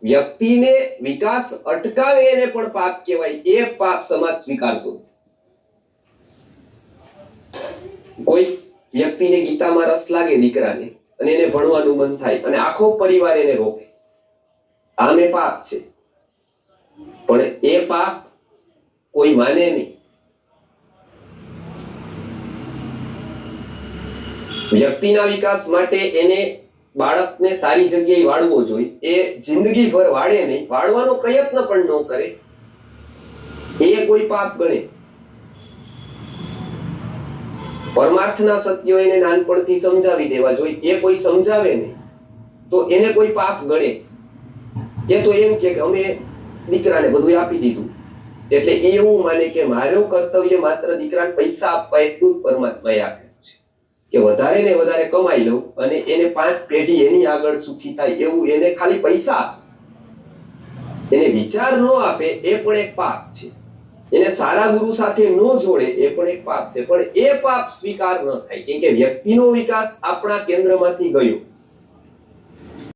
વ્યક્તિને વિકાસ અટકાવે એને પણ પાપ કહેવાય. એ પાપ સમાજ સ્વીકારતો. કોઈ વ્યક્તિને ગીતામાં રસ લાગે દીકરાને અને એને ભણવાનું મન થાય અને આખો પરિવાર એને રોકે, આમે પાપ છે. પણ એ પાપ કોઈ માને નહીં. વ્યક્તિના વિકાસ માટે એને બાળકને સારી જગ્યાએ વાળવો જોઈએ. એ જિંદગીભર વાળે નહીં, વાળવાનો પ્રયત્ન પણ ન કરે, એ કોઈ પાપ ગણે. પરમાર્થના સત્યો એને નાનપણથી સમજાવી દેવા જોઈએ. એ કોઈ સમજાવે નહીં તો એને કોઈ પાપ ગણે. એ તો એમ કે અમે દીકરાને બધું આપી દીધું એટલે એ એવું માને કે મારું કર્તવ્ય માત્ર દીકરાને પૈસા આપવા એટલું જ પરમાત્માએ આપ્યું છે કે વધારે ને વધારે કમાઈ લઉં અને એને 5 પેઢી એની આગળ સુખી થાય એવું એને ખાલી પૈસા એને વિચાર ન આપે એ પણ એક પાપ છે. એને સારા ગુરુ સાથે ન જોડે એ પણ એક પાપ છે. પણ એ પાપ સ્વીકાર ન થાય કેમ કે વ્યક્તિનો વિકાસ આપણા કેન્દ્રમાંથી ગયો.